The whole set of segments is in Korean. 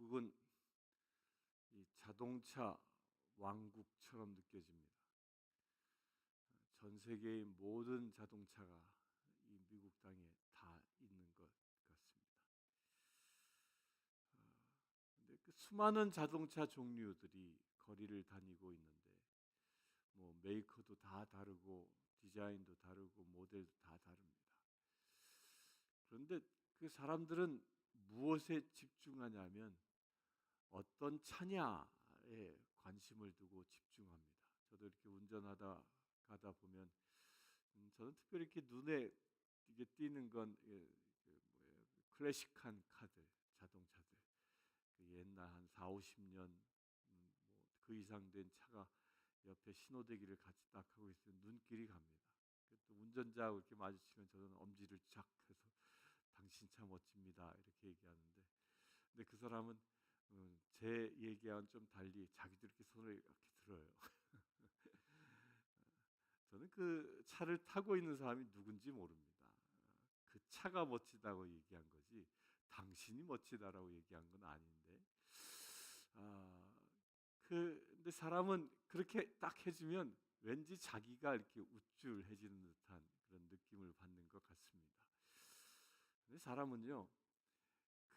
미국은 이 자동차 왕국처럼 느껴집니다. 전 세계의 모든 자동차가 이 미국 땅에 다 있는 것 같습니다. 근데 그 수많은 자동차 종류들이 거리를 다니고 있는데 뭐 메이커도 다 다르고 디자인도 다르고 모델도 다 다릅니다. 그런데 그 사람들은 무엇에 집중하냐면 어떤 차냐에 관심을 두고 집중합니다. 저도 이렇게 운전하다 가다 보면 저는 특별히 이렇게 눈에 이게 띄는 건 클래식한 카들, 자동차들. 그 옛날 한 4, 50년 뭐그 이상 된 차가 옆에 신호대기를 같이 딱 하고 있으면 눈길이 갑니다. 또 운전자하고 이렇게 마주치면 저는 엄지를 쫙 해서 당신 차 멋집니다 이렇게 얘기하는데, 근데 그 사람은 제 얘기와는 좀 달리 자기도 이렇게 손을 이렇게 들어요. 저는 그 차를 타고 있는 사람이 누군지 모릅니다. 그 차가 멋지다고 얘기한 거지 당신이 멋지다라고 얘기한 건 아닌데, 근데 사람은 그렇게 딱 해주면 왠지 자기가 이렇게 우쭐해지는 듯한 그런 느낌을 받는 것 같습니다. 근데 사람은요,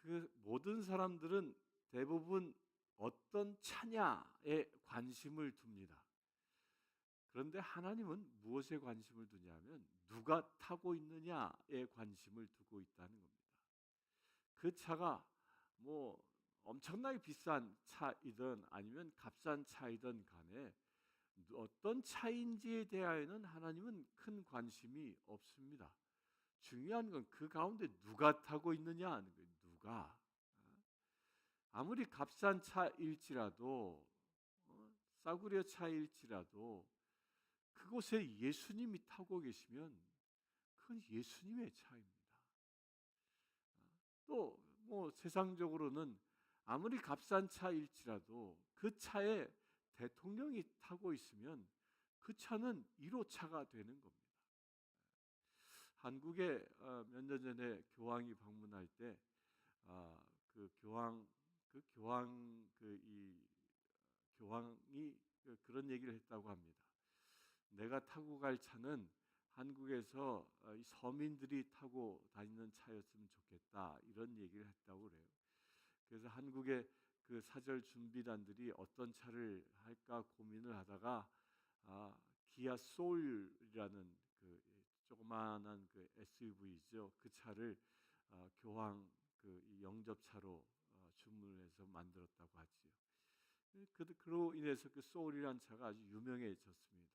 그 모든 사람들은 대부분 어떤 차냐에 관심을 둡니다. 그런데 하나님은 무엇에 관심을 두냐면 누가 타고 있느냐에 관심을 두고 있다는 겁니다. 그 차가 뭐 엄청나게 비싼 차이든 아니면 값싼 차이든 간에 어떤 차인지에 대하여는 하나님은 큰 관심이 없습니다. 중요한 건 그 가운데 누가 타고 있느냐 하는 거예요. 누가. 아무리 값싼 차일지라도 싸구려 차일지라도 그곳에 예수님이 타고 계시면 그건 예수님의 차입니다. 또 뭐 세상적으로는 아무리 값싼 차일지라도 그 차에 대통령이 타고 있으면 그 차는 1호차가 되는 겁니다. 한국에 몇 년 전에 교황이 방문할 때 그 교황이 그런 얘기를 했다고 합니다. 내가 타고 갈 차는 한국에서 이 서민들이 타고 다니는 차였으면 좋겠다 이런 얘기를 했다고 그래요. 그래서 한국의 그 사절 준비단들이 어떤 차를 할까 고민을 하다가 기아 소울이라는 그 조그마한 그 SUV죠. 그 차를 교황 그 영접차로 주문해서 만들었다고 하지요. 그로 인해서 그 소울이라는 차가 아주 유명해졌습니다.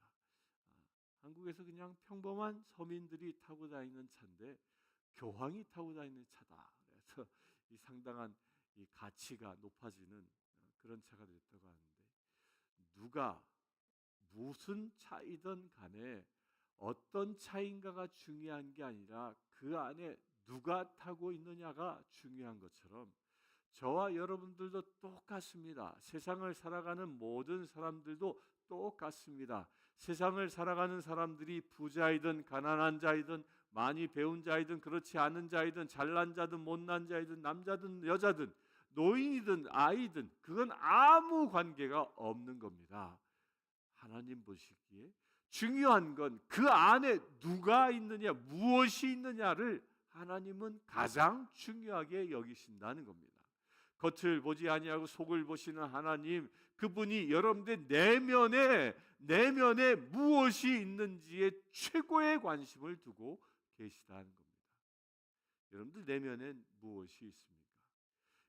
한국에서 그냥 평범한 서민들이 타고 다니는 차인데 교황이 타고 다니는 차다. 그래서 이 상당한 이 가치가 높아지는 그런 차가 됐다고 하는데, 누가 무슨 차이든 간에 어떤 차인가가 중요한 게 아니라 그 안에 누가 타고 있느냐가 중요한 것처럼 저와 여러분들도 똑같습니다. 세상을 살아가는 모든 사람들도 똑같습니다. 세상을 살아가는 사람들이 부자이든 가난한 자이든 많이 배운 자이든 그렇지 않은 자이든 잘난 자든 못난 자이든 남자든 여자든 노인이든 아이든 그건 아무 관계가 없는 겁니다. 하나님 보시기에 중요한 건 그 안에 누가 있느냐, 무엇이 있느냐를 하나님은 가장 중요하게 여기신다는 겁니다. 겉을 보지 아니하고 속을 보시는 하나님, 그분이 여러분들 내면에 무엇이 있는지에 최고의 관심을 두고 계시다는 겁니다. 여러분들 내면엔 무엇이 있습니까?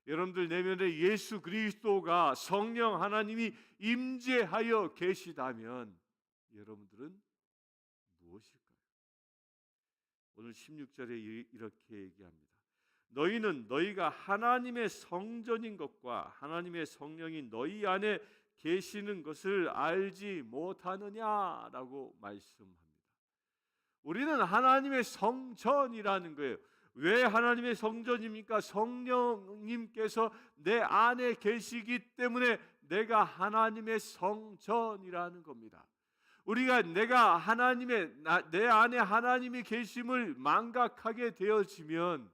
여러분들 내면에 예수 그리스도가 성령 하나님이 임재하여 계시다면 여러분들은 무엇일까요? 오늘 16절에 이렇게 얘기합니다. 너희는 너희가 하나님의 성전인 것과 하나님의 성령이 너희 안에 계시는 것을 알지 못하느냐라고 말씀합니다. 우리는 하나님의 성전이라는 거예요. 왜 하나님의 성전입니까? 성령님께서 내 안에 계시기 때문에 내가 하나님의 성전이라는 겁니다. 우리가 내가 내 안에 하나님이 계심을 망각하게 되어지면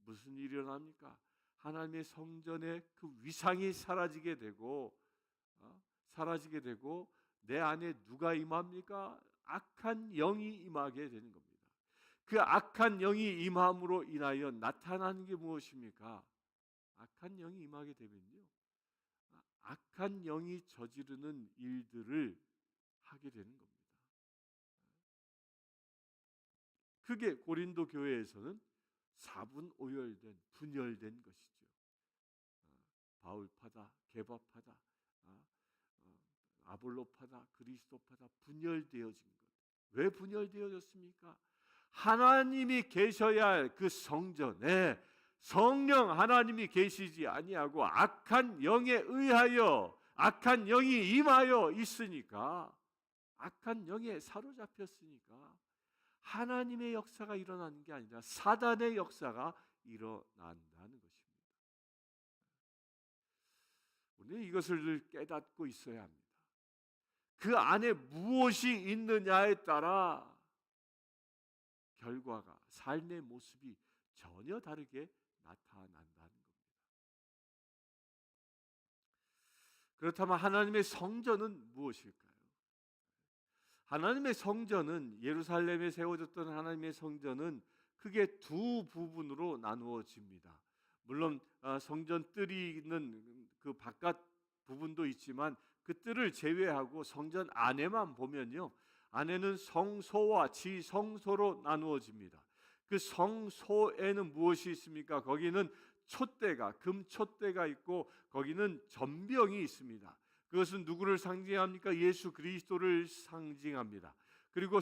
무슨 일이 일어납니까? 하나님의 성전의 그 위상이 사라지게 되고 내 안에 누가 임합니까? 악한 영이 임하게 되는 겁니다. 그 악한 영이 임함으로 인하여 나타나는 게 무엇입니까? 악한 영이 임하게 되면요, 악한 영이 저지르는 일들을 하게 되는 겁니다. 그게 고린도 교회에서는 사분오열된, 분열된 것이죠. 바울파다, 게바파다, 아볼로파다, 그리스도파다, 분열되어진 것. 왜 분열되어졌습니까? 하나님이 계셔야 할 그 성전에 성령 하나님이 계시지 아니하고 악한 영에 의하여 악한 영이 임하여 있으니까, 악한 영에 사로잡혔으니까 하나님의 역사가 일어나는 게 아니라 사단의 역사가 일어난다는 것입니다. 우리는 이것을 늘 깨닫고 있어야 합니다. 그 안에 무엇이 있느냐에 따라 결과가, 삶의 모습이 전혀 다르게 나타난다는 겁니다. 그렇다면 하나님의 성전은 무엇일까요? 하나님의 성전은, 예루살렘에 세워졌던 하나님의 성전은 크게 두 부분으로 나누어집니다. 물론 성전 뜰이 있는 그 바깥 부분도 있지만 그 뜰을 제외하고 성전 안에만 보면요, 안에는 성소와 지성소로 나누어집니다. 그 성소에는 무엇이 있습니까? 거기는 촛대가, 금촛대가 있고 거기는 전병이 있습니다. 그것은 누구를 상징합니까? 예수 그리스도를 상징합니다. 그리고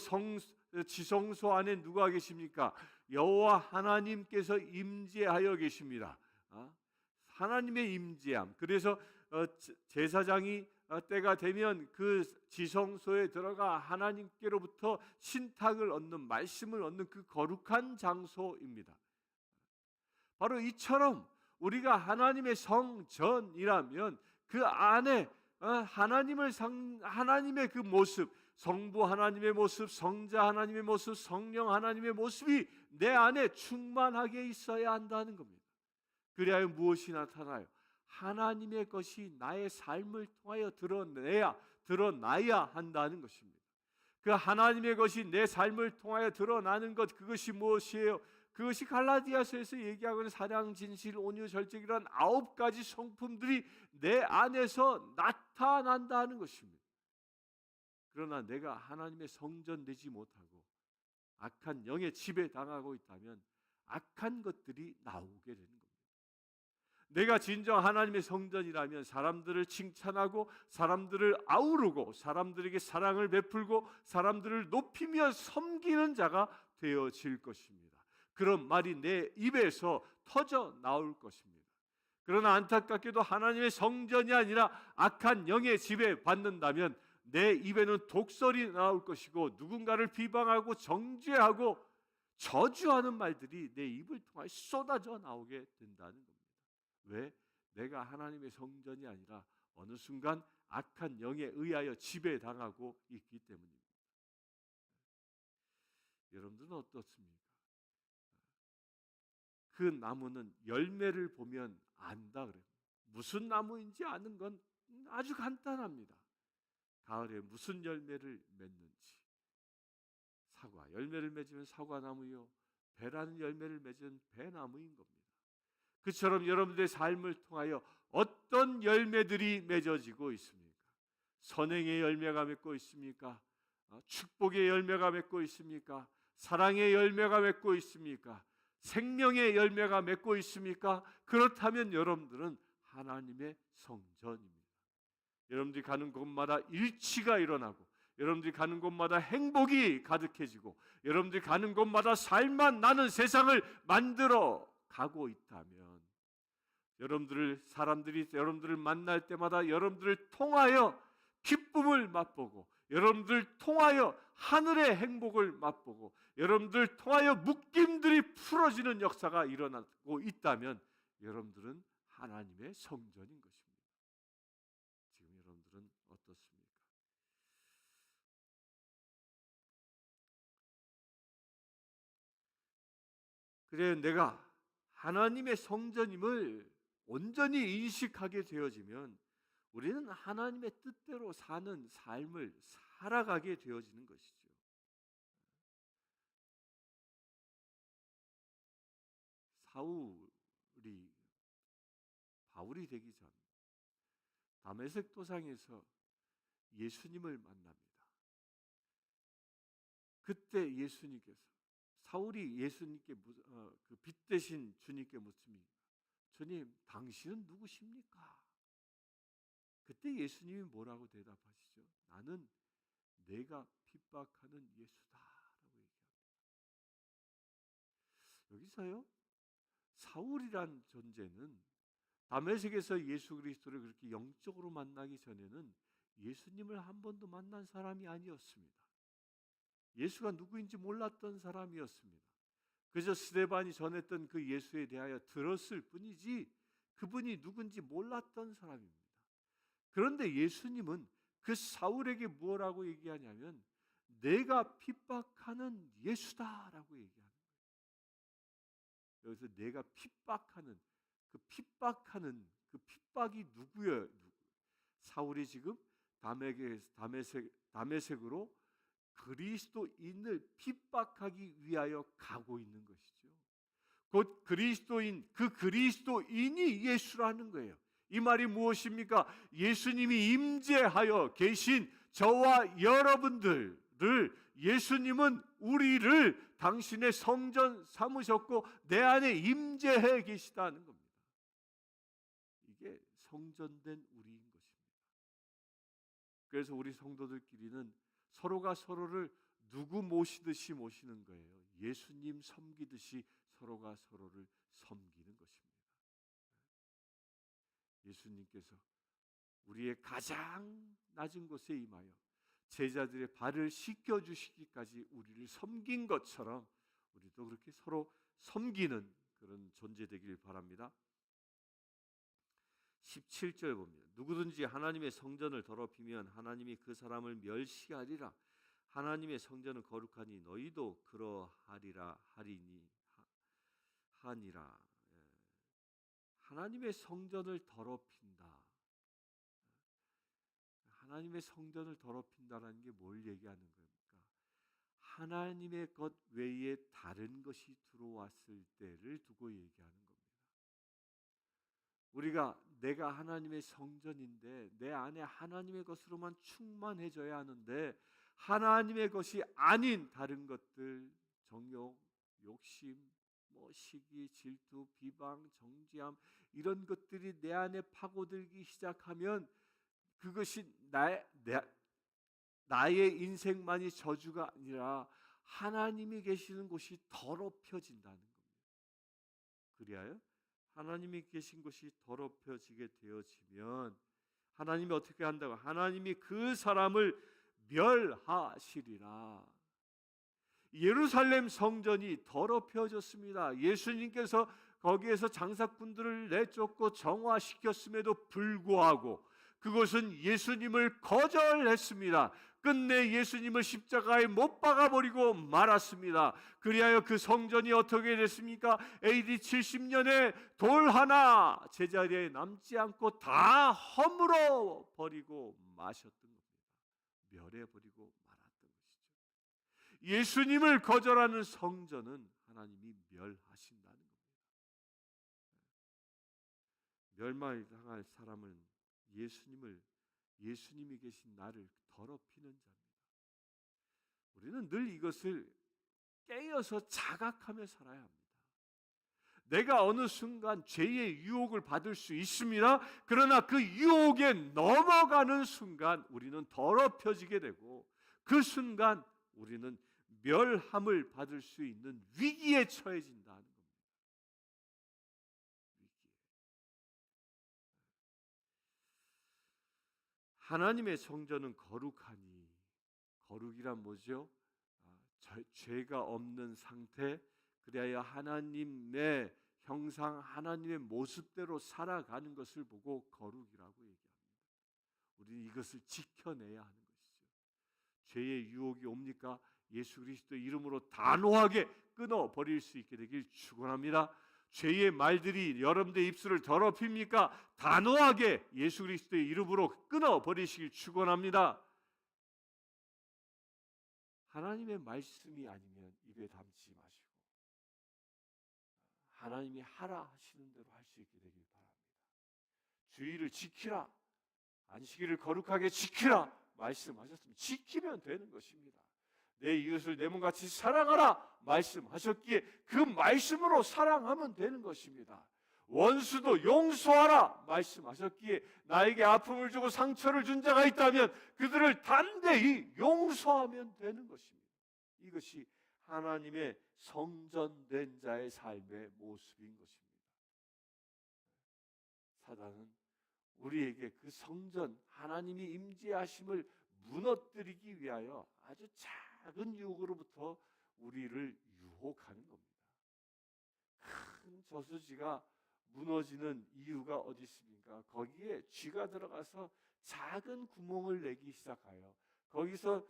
지성소 안에 누가 계십니까? 여호와 하나님께서 임재하여 계십니다. 하나님의 임재함. 그래서 제사장이 때가 되면 그 지성소에 들어가 하나님께로부터 신탁을 얻는, 말씀을 얻는 그 거룩한 장소입니다. 바로 이처럼 우리가 하나님의 성전이라면 그 안에 하나님의 그 모습, 성부 하나님의 모습, 성자 하나님의 모습, 성령 하나님의 모습이 내 안에 충만하게 있어야 한다는 겁니다. 그래야 무엇이 나타나요? 하나님의 것이 나의 삶을 통하여 드러나야 한다는 것입니다. 그 하나님의 것이 내 삶을 통하여 드러나는 것, 그것이 무엇이에요? 그것이 갈라디아서에서 얘기하고 있는 사랑, 진실, 온유, 절제이란 9가지 성품들이 내 안에서 나타난다는 것입니다. 그러나 내가 하나님의 성전 되지 못하고 악한 영의 지배당하고 있다면 악한 것들이 나오게 되는 겁니다. 내가 진정 하나님의 성전이라면 사람들을 칭찬하고 사람들을 아우르고 사람들에게 사랑을 베풀고 사람들을 높이며 섬기는 자가 되어질 것입니다. 그런 말이 내 입에서 터져 나올 것입니다. 그러나 안타깝게도 하나님의 성전이 아니라 악한 영의 지배받는다면 내 입에는 독설이 나올 것이고 누군가를 비방하고 정죄하고 저주하는 말들이 내 입을 통해 쏟아져 나오게 된다는 겁니다. 왜? 내가 하나님의 성전이 아니라 어느 순간 악한 영에 의하여 지배당하고 있기 때문입니다. 여러분들은 어떻습니까? 그 나무는 열매를 보면 안다 그래요. 무슨 나무인지 아는 건 아주 간단합니다. 가을에 무슨 열매를 맺는지. 사과 열매를 맺으면 사과나무요, 배라는 열매를 맺으면 배나무인 겁니다. 그처럼 여러분들의 삶을 통하여 어떤 열매들이 맺어지고 있습니까? 선행의 열매가 맺고 있습니까? 축복의 열매가 맺고 있습니까? 사랑의 열매가 맺고 있습니까? 생명의 열매가 맺고 있습니까? 그렇다면 여러분들은 하나님의 성전입니다. 여러분들이 가는 곳마다 일치가 일어나고 여러분들이 가는 곳마다 행복이 가득해지고 여러분들이 가는 곳마다 살만 나는 세상을 만들어 가고 있다면 사람들이 여러분들을 만날 때마다 여러분들을 통하여 기쁨을 맛보고 여러분들을 통하여 하늘의 행복을 맛보고 여러분들을 통하여 묶임들이 풀어지는 역사가 일어나고 있다면 여러분들은 하나님의 성전인 것입니다. 지금 여러분들은 어떻습니까? 그래, 내가 하나님의 성전임을 온전히 인식하게 되어지면 우리는 하나님의 뜻대로 사는 삶을 살아가게 되어지는 것이죠. 사울이 바울이 되기 전 다메섹 도상에서 예수님을 만납니다. 그때 예수님께서 사울이 예수님께 그 빛 대신 주님께 묻습니다. 주님, 당신은 누구십니까? 그때 예수님이 뭐라고 대답하시죠? 나는 내가 핍박하는 예수다라고 얘기합니다. 여기서요, 사울이란 존재는 다메섹에서 예수 그리스도를 그렇게 영적으로 만나기 전에는 예수님을 한 번도 만난 사람이 아니었습니다. 예수가 누구인지 몰랐던 사람이었습니다. 그저 스데반이 전했던 그 예수에 대하여 들었을 뿐이지 그분이 누군지 몰랐던 사람입니다. 그런데 예수님은 그 사울에게 뭐라고 얘기하냐면 내가 핍박하는 예수다라고 얘기하는 거예요. 여기서 내가 핍박하는 그 핍박이 누구예요? 사울이 지금 다메섹으로 그리스도인을 핍박하기 위하여 가고 있는 것이죠. 곧 그 그리스도인이 예수라는 거예요. 이 말이 무엇입니까? 예수님이 임재하여 계신 저와 여러분들을 예수님은 우리를 당신의 성전 삼으셨고 내 안에 임재해 계시다는 겁니다. 이게 성전된 우리인 것입니다. 그래서 우리 성도들끼리는 서로가 서로를 누구 모시듯이 모시는 거예요. 예수님 섬기듯이 서로가 서로를 섬기는 것입니다. 예수님께서 우리의 가장 낮은 곳에 임하여 제자들의 발을 씻겨주시기까지 우리를 섬긴 것처럼 우리도 그렇게 서로 섬기는 그런 존재 되길 바랍니다. 17절 봅니다. 누구든지 하나님의 성전을 더럽히면 하나님이 그 사람을 멸시하리라. 하나님의 성전은 거룩하니 너희도 그러하리라 하니라. 하나님의 성전을 더럽힌다. 하나님의 성전을 더럽힌다라는 게 뭘 얘기하는 겁니까? 하나님의 것 외에 다른 것이 들어왔을 때를 두고 얘기하는 겁니다. 내가 하나님의 성전인데 내 안에 하나님의 것으로만 충만해져야 하는데 하나님의 것이 아닌 다른 것들, 정욕, 욕심, 시기, 질투, 비방, 정죄함 이런 것들이 내 안에 파고들기 시작하면 그것이 나의 인생만이 저주가 아니라 하나님이 계시는 곳이 더럽혀진다는 겁니다. 그리하여 하나님이 계신 곳이 더럽혀지게 되어지면 하나님이 어떻게 한다고? 하나님이 그 사람을 멸하시리라. 예루살렘 성전이 더럽혀졌습니다. 예수님께서 거기에서 장사꾼들을 내쫓고 정화시켰음에도 불구하고 그것은 예수님을 거절했습니다. 끝내 예수님을 십자가에 못 박아버리고 말았습니다. 그리하여 그 성전이 어떻게 됐습니까? AD 70년에 돌 하나 제자리에 남지 않고 다 허물어 버리고 마셨던 겁니다. 멸해버리고 말았던 것이죠. 예수님을 거절하는 성전은 하나님이 멸하신다는 겁니다. 멸망당할 사람은 예수님이 계신 나를 더럽히는 자입니다. 우리는 늘 이것을 깨어서 자각하며 살아야 합니다. 내가 어느 순간 죄의 유혹을 받을 수 있습니다. 그러나 그 유혹에 넘어가는 순간 우리는 더럽혀지게 되고 그 순간 우리는 멸함을 받을 수 있는 위기에 처해진다는 겁니다. 하나님의 성전은 거룩하니, 거룩이란 뭐죠? 죄가 없는 상태, 그리하여 하나님의 형상, 하나님의 모습대로 살아가는 것을 보고 거룩이라고 얘기합니다. 우리는 이것을 지켜내야 하는 것이죠. 죄의 유혹이 옵니까? 예수 그리스도 이름으로 단호하게 끊어버릴 수 있게 되길 축원합니다. 죄의 말들이 여러분들의 입술을 더럽힙니까? 단호하게 예수 그리스도의 이름으로 끊어버리시길 축원합니다. 하나님의 말씀이 아니면 입에 담지 마시고 하나님이 하라 하시는 대로 할 수 있게 되길 바랍니다. 주의를 지키라, 안식일을 거룩하게 지키라 말씀하셨으면 지키면 되는 것입니다. 내 이웃을 내 몸같이 사랑하라 말씀하셨기에 그 말씀으로 사랑하면 되는 것입니다. 원수도 용서하라 말씀하셨기에 나에게 아픔을 주고 상처를 준 자가 있다면 그들을 담대히 용서하면 되는 것입니다. 이것이 하나님의 성전된 자의 삶의 모습인 것입니다. 사단은 우리에게 그 성전 하나님이 임재하심을 무너뜨리기 위하여 아주 작은 유혹으로부터 우리를 유혹하는 겁니다. 큰 저수지가 무너지는 이유가 어디 있습니까? 거기에 쥐가 들어가서 작은 구멍을 내기 시작하여 거기서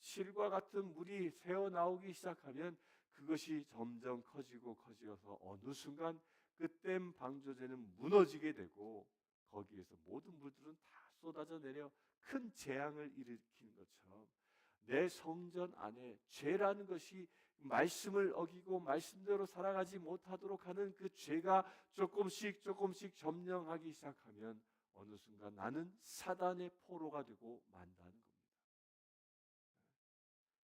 실과 같은 물이 새어나오기 시작하면 그것이 점점 커지어서 어느 순간 그 댐 방조제는 무너지게 되고 거기에서 모든 물들은 다 쏟아져 내려 큰 재앙을 일으키는 것처럼 내 성전 안에 죄라는 것이 말씀을 어기고 말씀대로 살아가지 못하도록 하는 그 죄가 조금씩 점령하기 시작하면 어느 순간 나는 사단의 포로가 되고 만다는 겁니다.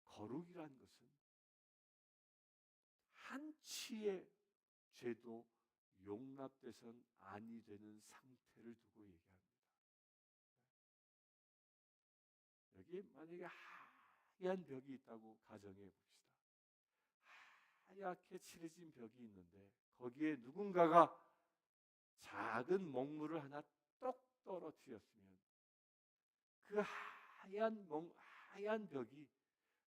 거룩이라는 것은 한치의 죄도 용납돼선 아니 되는 상태를 두고 얘기합니다. 여기 만약에 하얀 벽이 있다고 가정해 봅시다. 하얗게 칠해진 벽이 있는데 거기에 누군가가 작은 먹물을 하나 똑 떨어뜨렸으면 그 하얀 벽이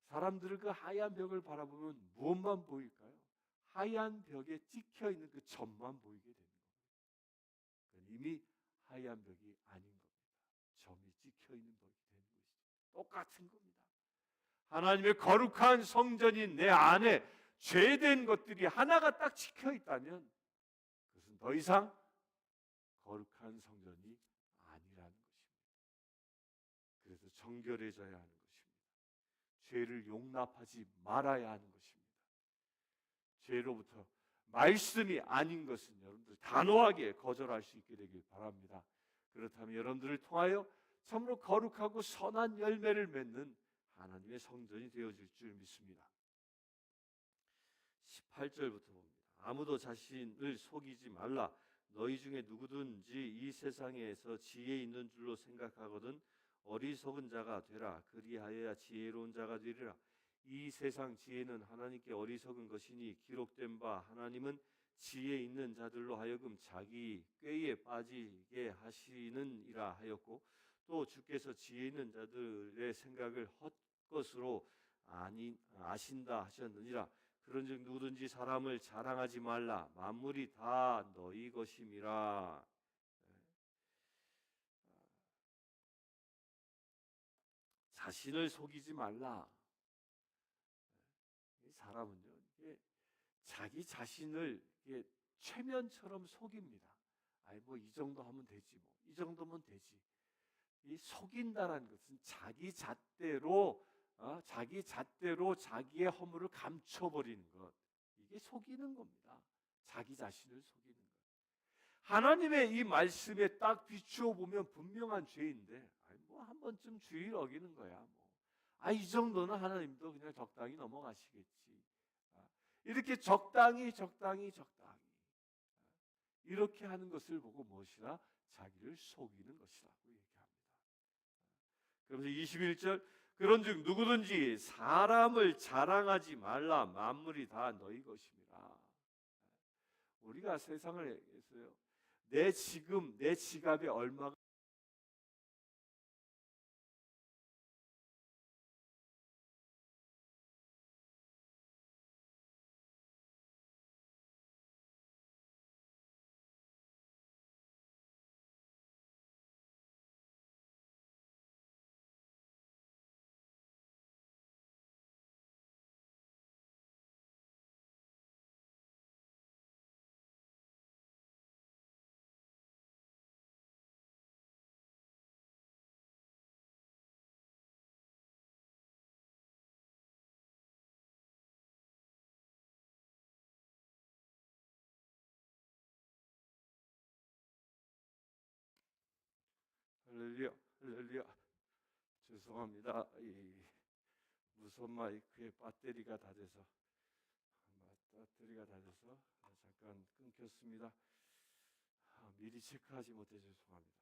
사람들을 그 하얀 벽을 바라보면 무엇만 보일까요? 하얀 벽에 찍혀 있는 그 점만 보이게 되는 겁니다. 이미 하얀 벽이 아닌 겁니다. 점이 찍혀 있는 벽이 되는 것이죠. 똑같은 겁니다. 하나님의 거룩한 성전인 내 안에 죄된 것들이 하나가 딱 찍혀 있다면 그것은 더 이상 거룩한 성전이 아니라는 것입니다. 그래서 정결해져야 하는 것입니다. 죄를 용납하지 말아야 하는 것입니다. 죄로부터 말씀이 아닌 것은 여러분들 단호하게 거절할 수 있게 되길 바랍니다. 그렇다면 여러분들을 통하여 참으로 거룩하고 선한 열매를 맺는 하나님의 성전이 되어질 줄 믿습니다. 18절부터 봅니다. 아무도 자신을 속이지 말라. 너희 중에 누구든지 이 세상에서 지혜 있는 줄로 생각하거든 어리석은 자가 되라. 그리하여야 지혜로운 자가 되리라. 이 세상 지혜는 하나님께 어리석은 것이니 기록된 바 하나님은 지혜 있는 자들로 하여금 자기 꾀에 빠지게 하시느니라 하였고 또 주께서 지혜 있는 자들의 생각을 헛것으로 아신다 하셨느니라. 그런즉 누구든지 사람을 자랑하지 말라. 만물이 다 너희 것임이라. 자신을 속이지 말라. 사람은요, 자기 자신을 최면처럼 속입니다. 아이 뭐 이 정도 하면 되지, 뭐 이 정도면 되지. 이 속인다라는 것은 자기 잣대로 자기의 허물을 감춰버리는 것. 이게 속이는 겁니다. 자기 자신을 속이는 것. 하나님의 이 말씀에 딱 비추어 보면 분명한 죄인데, 뭐 한 번쯤 주의를 어기는 거야. 뭐. 이 정도는 하나님도 그냥 적당히 넘어가시겠지. 이렇게 적당히 이렇게 하는 것을 보고 무엇이라 자기를 속이는 것이라고 얘기합니다. 그래서 21절 그런즉 누구든지 사람을 자랑하지 말라. 만물이 다 너희 것입니다. 우리가 세상을 해서요. 내 지갑에 얼마가 할렐루야, 할렐루야. 죄송합니다. 이 무선 마이크에 배터리가 다 돼서 잠깐 끊겼습니다. 미리 체크하지 못해 죄송합니다.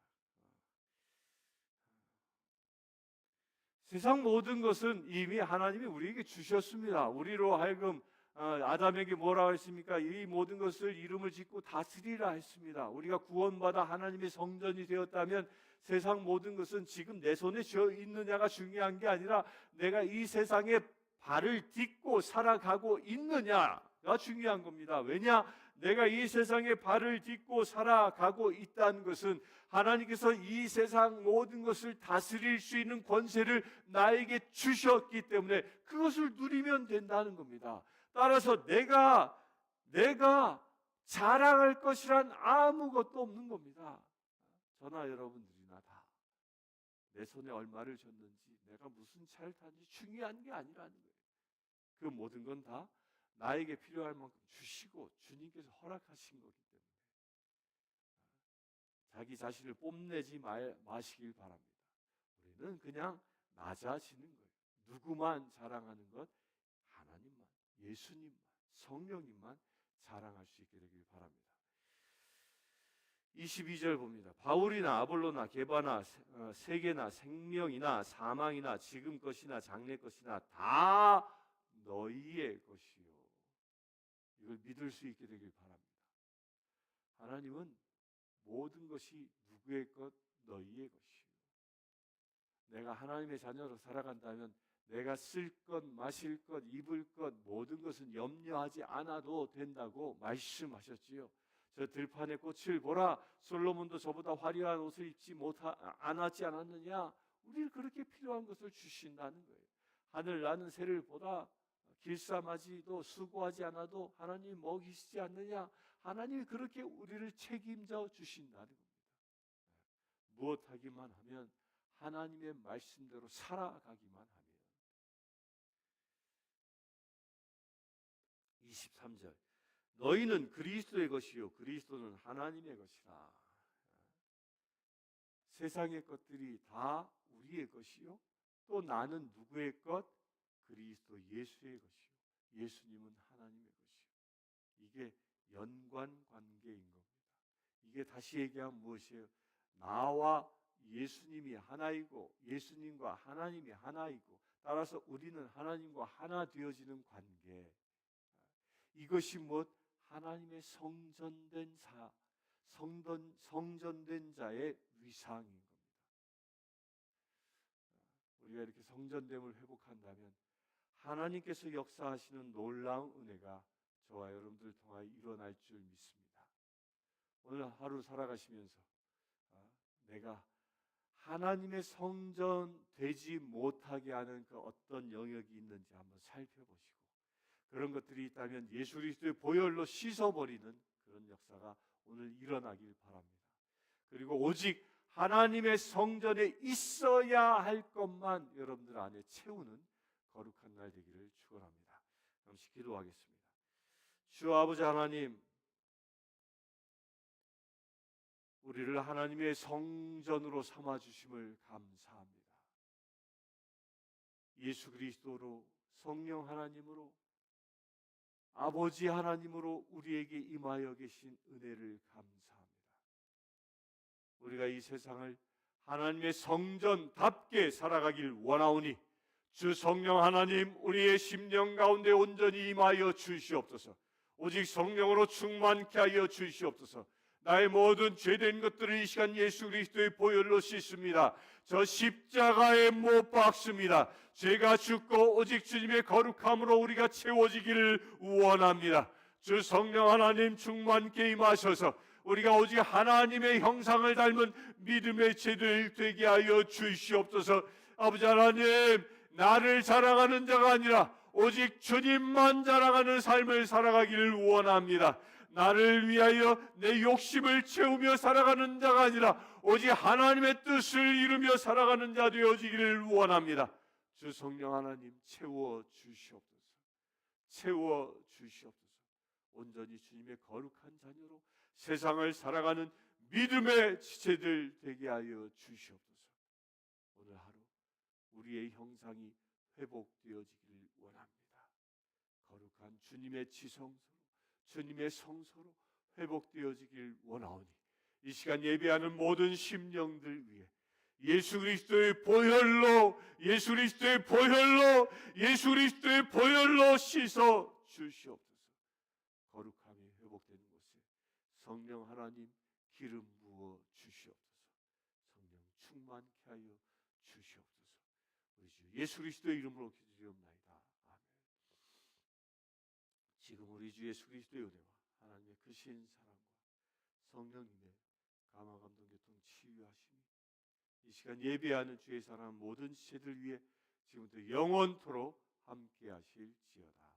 세상 모든 것은 이미 하나님이 우리에게 주셨습니다. 우리로 하여금 아담에게 뭐라고 했습니까? 이 모든 것을 이름을 짓고 다스리라 했습니다. 우리가 구원받아 하나님의 성전이 되었다면 세상 모든 것은 지금 내 손에 쥐어 있느냐가 중요한 게 아니라 내가 이 세상에 발을 딛고 살아가고 있느냐가 중요한 겁니다. 왜냐? 내가 이 세상에 발을 딛고 살아가고 있다는 것은 하나님께서 이 세상 모든 것을 다스릴 수 있는 권세를 나에게 주셨기 때문에 그것을 누리면 된다는 겁니다. 따라서 내가 자랑할 것이란 아무것도 없는 겁니다. 저나 여러분들이나 다 내 손에 얼마를 줬는지 내가 무슨 차를 탔는지 중요한 게 아니라는 거예요. 그 모든 건 다 나에게 필요할 만큼 주시고 주님께서 허락하신 거기 때문에 자기 자신을 뽐내지 마시길 바랍니다. 우리는 그냥 낮아지는 거예요. 누구만 자랑하는 것? 하나님만, 예수님만, 성령님만 자랑할 수 있게 되길 바랍니다. 22절 봅니다. 바울이나 아볼로나 게바나 세계나 생명이나 사망이나 지금 것이나 장래 것이나 다 너희의 것이요. 이걸 믿을 수 있게 되길 바랍니다. 하나님은 모든 것이 누구의 것? 너희의 것이요. 내가 하나님의 자녀로 살아간다면 내가 쓸 것, 마실 것, 입을 것 모든 것은 염려하지 않아도 된다고 말씀하셨지요. 저 들판의 꽃을 보라. 솔로몬도 저보다 화려한 옷을 입지 않았지 않았느냐. 우리를 그렇게 필요한 것을 주신다는 거예요. 하늘 나는 새를 보다 길쌈하지도 수고하지 않아도 하나님 먹이시지 않느냐. 하나님이 그렇게 우리를 책임져 주신다는 겁니다. 무엇하기만 하면 하나님의 말씀대로 살아가기만 하면. 23절 너희는 그리스도의 것이요 그리스도는 하나님의 것이라. 세상의 것들이 다 우리의 것이요 또 나는 누구의 것? 그리스도 예수의 것이요 예수님은 하나님의 것이요. 이게 연관관계인 겁니다. 이게 다시 얘기하면 무엇이에요? 나와 예수님이 하나이고 예수님과 하나님이 하나이고 따라서 우리는 하나님과 하나 되어지는 관계. 이것이 무엇? 하나님의 성전된 자의 위상인 겁니다. 우리가 이렇게 성전됨을 회복한다면 하나님께서 역사하시는 놀라운 은혜가 저와 여러분들을 통하여 일어날 줄 믿습니다. 오늘 하루 살아가시면서 내가 하나님의 성전 되지 못하게 하는 그 어떤 영역이 있는지 한번 살펴보시고 그런 것들이 있다면 예수 그리스도의 보혈로 씻어버리는 그런 역사가 오늘 일어나길 바랍니다. 그리고 오직 하나님의 성전에 있어야 할 것만 여러분들 안에 채우는 거룩한 날 되기를 축원합니다. 잠시 기도하겠습니다. 주 아버지 하나님, 우리를 하나님의 성전으로 삼아주심을 감사합니다. 예수 그리스도로 성령 하나님으로 아버지 하나님으로 우리에게 임하여 계신 은혜를 감사합니다. 우리가 이 세상을 하나님의 성전답게 살아가길 원하오니 주 성령 하나님 우리의 심령 가운데 온전히 임하여 주시옵소서. 오직 성령으로 충만케 하여 주시옵소서. 나의 모든 죄된 것들을 이 시간 예수 그리스도의 보혈로 씻습니다. 저 십자가에 못 박습니다. 죄가 죽고 오직 주님의 거룩함으로 우리가 채워지기를 원합니다. 주 성령 하나님 충만케 임하셔서 우리가 오직 하나님의 형상을 닮은 믿음의 제들 되게 하여 주시옵소서. 아버지 하나님, 나를 자랑하는 자가 아니라 오직 주님만 자랑하는 삶을 살아가기를 원합니다. 나를 위하여 내 욕심을 채우며 살아가는 자가 아니라 오직 하나님의 뜻을 이루며 살아가는 자 되어지기를 원합니다. 주 성령 하나님 채워 주시옵소서. 온전히 주님의 거룩한 자녀로 세상을 살아가는 믿음의 지체들 되게 하여 주시옵소서. 오늘 하루 우리의 형상이 회복되어지기를 원합니다. 거룩한 주님의 지성소로, 주님의 성소로 회복되어지길 원하오니 이 시간 예배하는 모든 심령들 위해 예수 그리스도의 보혈로, 예수 그리스도의 보혈로, 예수 그리스도의 보혈로 씻어 주시옵소서. 거룩함이 회복되는 곳에 성령 하나님 기름 부어 주시옵소서. 성령 충만케 하여 주시옵소서. 우리 주 예수 그리스도의 이름으로 기도드리옵나이다. 아멘. 지금 우리 주 예수 그리스도의 은혜와 하나님의 크신 사랑과 성령님의 감화 감동 교통 치유하심이 이 시간 예배하는 주의 사랑 모든 지체들 위해 지금부터 영원토록 함께 하실지어다.